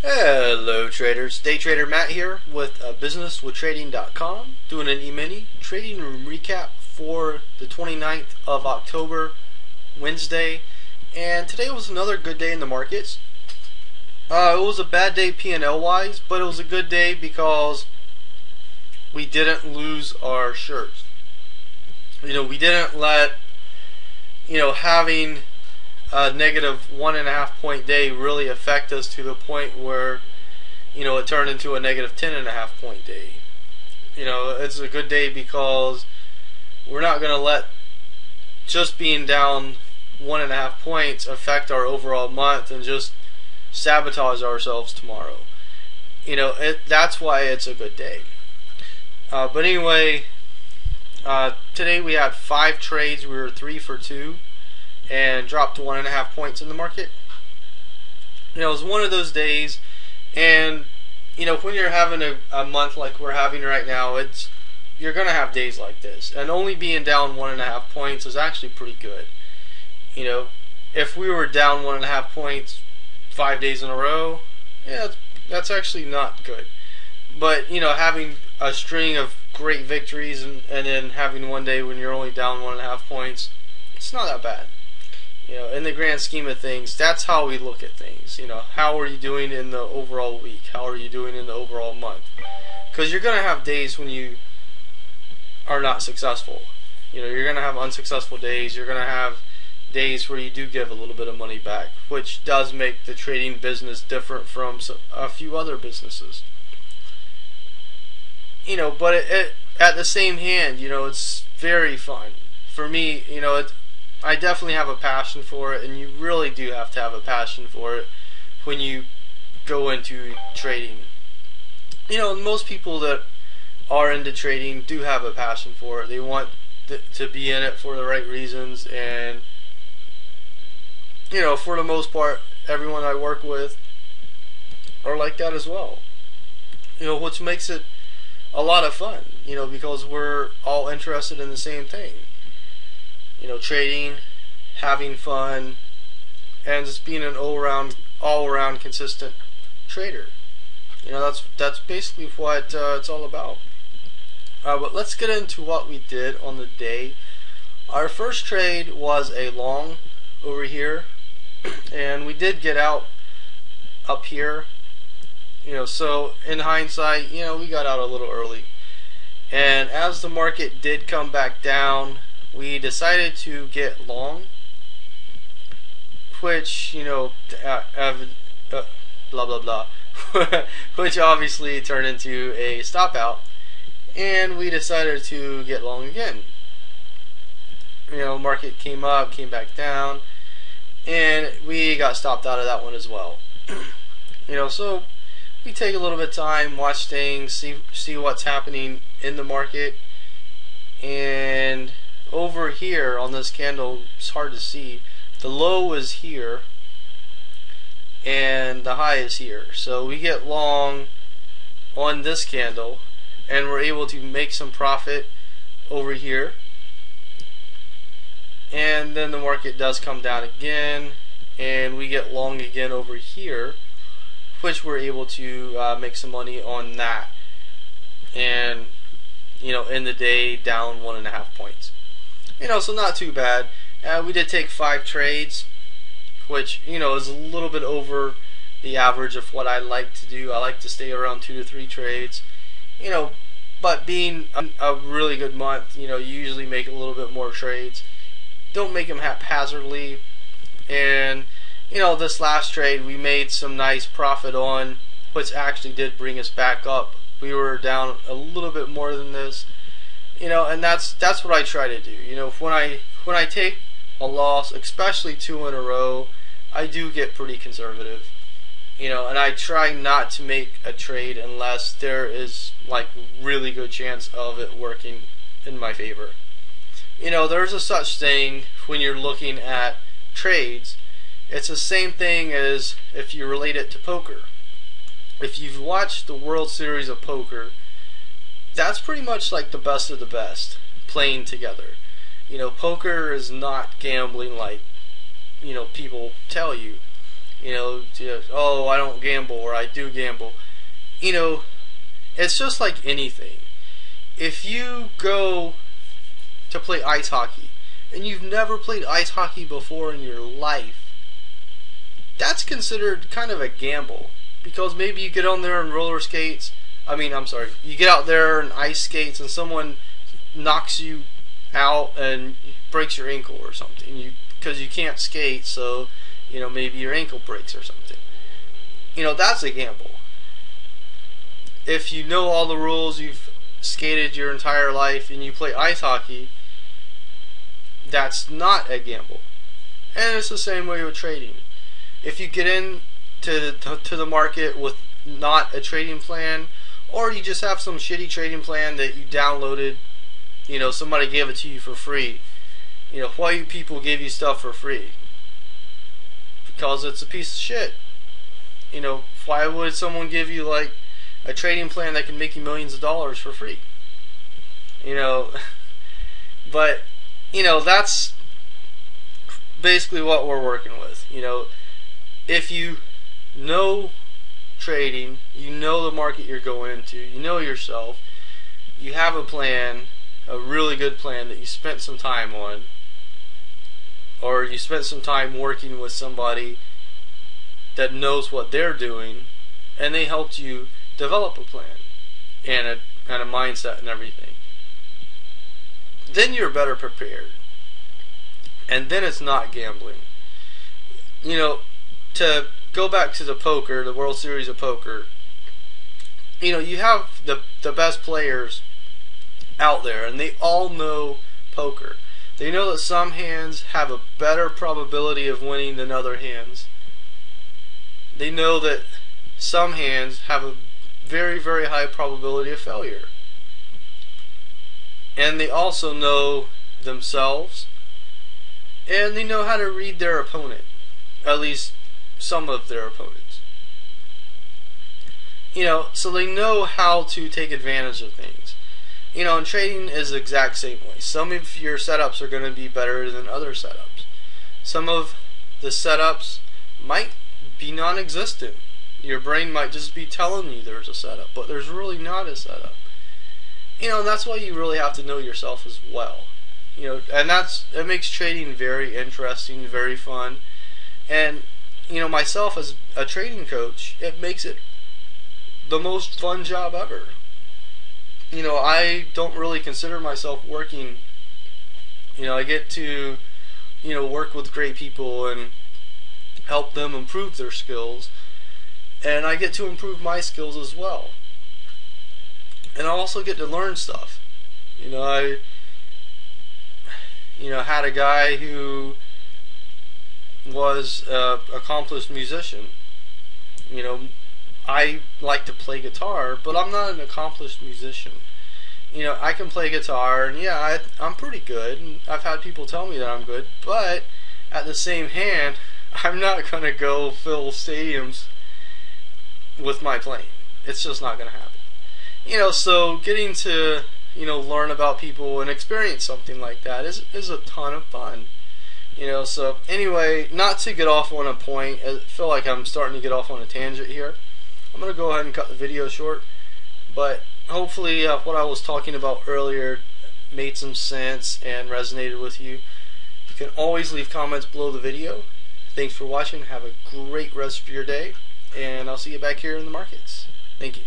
Hello traders, Day Trader Matt here with businesswithtrading.com, doing an Emini Trading Room recap for the 29th of October, Wednesday, and today was another good day in the markets. It was a bad day P&L wise, but it was a good day because we didn't lose our shirts. We didn't let, having a negative 1.5 point day really affect us to the point where, it turned into a negative 10.5 point day. It's a good day because we're not going to let just being down 1.5 points affect our overall month and just sabotage ourselves tomorrow. That's why it's a good day. But anyway, today we had 5 trades. We were 3 for 2. And dropped 1.5 points in the market. It was one of those days, and when you're having a month like we're having right now, you're gonna have days like this, and only being down 1.5 points is actually pretty good. If we were down 1.5 points 5 days in a row, yeah, that's actually not good. But having a string of great victories and then having one day when you're only down 1.5 points, it's not that bad. In the grand scheme of things, that's how we look at things. How are you doing in the overall week? How are you doing in the overall month? Because you're going to have days when you are not successful. You're going to have unsuccessful days. You're going to have days where you do give a little bit of money back, which does make the trading business different from a few other businesses. But at the same hand, it's very fun. For me, I definitely have a passion for it, and you really do have to have a passion for it when you go into trading. Most people that are into trading do have a passion for it. They want to be in it for the right reasons, and for the most part, everyone I work with are like that as well. Which makes it a lot of fun, because we're all interested in the same thing. Trading, having fun, and just being an all around consistent trader. That's basically what it's all about. But let's get into what we did on the day. Our first trade was a long over here, and we did get out up here. So in hindsight, we got out a little early. And as the market did come back down, we decided to get long, which, blah blah blah, which obviously turned into a stop out, and we decided to get long again. Market came up, came back down, and we got stopped out of that one as well. So we take a little bit of time, watch things, see what's happening in the market. And over here on this candle, it's hard to see, the low is here and the high is here. So we get long on this candle, and we're able to make some profit over here. And then the market does come down again, and we get long again over here, which we're able to make some money on that. And in the day, down 1.5 points. So not too bad. We did take 5 trades, which is a little bit over the average of what I like to do. I like to stay around 2 to 3 trades. But being a really good month, you usually make a little bit more trades. Don't make them haphazardly. And this last trade we made some nice profit on, which actually did bring us back up. We were down a little bit more than this, and that's what I try to do. When I take a loss, especially 2 in a row, I do get pretty conservative. And I try not to make a trade unless there is like really good chance of it working in my favor. There's a such thing when you're looking at trades. It's the same thing as if you relate it to poker. If you've watched the World Series of Poker, that's pretty much like the best of the best playing together. Poker is not gambling like people tell you. Oh, I don't gamble, or I do gamble. It's just like anything. If you go to play ice hockey and you've never played ice hockey before in your life, that's considered kind of a gamble, because maybe you get on there on roller skates. You get out there on ice skates and someone knocks you out and breaks your ankle or something. Because you can't skate, so maybe your ankle breaks or something. That's a gamble. If you know all the rules, you've skated your entire life, and you play ice hockey, that's not a gamble. And it's the same way with trading. If you get into the market with not a trading plan, or you just have some shitty trading plan that you downloaded, somebody gave it to you for free. Why do people give you stuff for free? Because it's a piece of shit. Why would someone give you like a trading plan that can make you millions of dollars for free? But that's basically what we're working with. If you know trading, you know the market you're going into, you know yourself, you have a plan, a really good plan that you spent some time on, or you spent some time working with somebody that knows what they're doing, and they helped you develop a plan and a mindset and everything, then you're better prepared. And then it's not gambling. To go back to the poker, the World Series of Poker, you have the best players out there, and they all know poker. They know that some hands have a better probability of winning than other hands. They know that some hands have a very, very high probability of failure. And they also know themselves, and they know how to read their opponent, at least some of their opponents. So they know how to take advantage of things. And trading is the exact same way. Some of your setups are going to be better than other setups. Some of the setups might be non-existent. Your brain might just be telling you there's a setup, but there's really not a setup. And that's why you really have to know yourself as well. And it makes trading very interesting, very fun. And myself as a trading coach, it makes it the most fun job ever. I don't really consider myself working. I get to work with great people and help them improve their skills, and I get to improve my skills as well. And I also get to learn stuff. I had a guy who was an accomplished musician. I like to play guitar, but I'm not an accomplished musician. I can play guitar, and yeah, I'm pretty good, and I've had people tell me that I'm good, but at the same hand, I'm not going to go fill stadiums with my playing. It's just not going to happen. So getting to, learn about people and experience something like that is a ton of fun. So anyway, not to get off on a point, I feel like I'm starting to get off on a tangent here. I'm going to go ahead and cut the video short, but hopefully what I was talking about earlier made some sense and resonated with you. You can always leave comments below the video. Thanks for watching. Have a great rest of your day, and I'll see you back here in the markets. Thank you.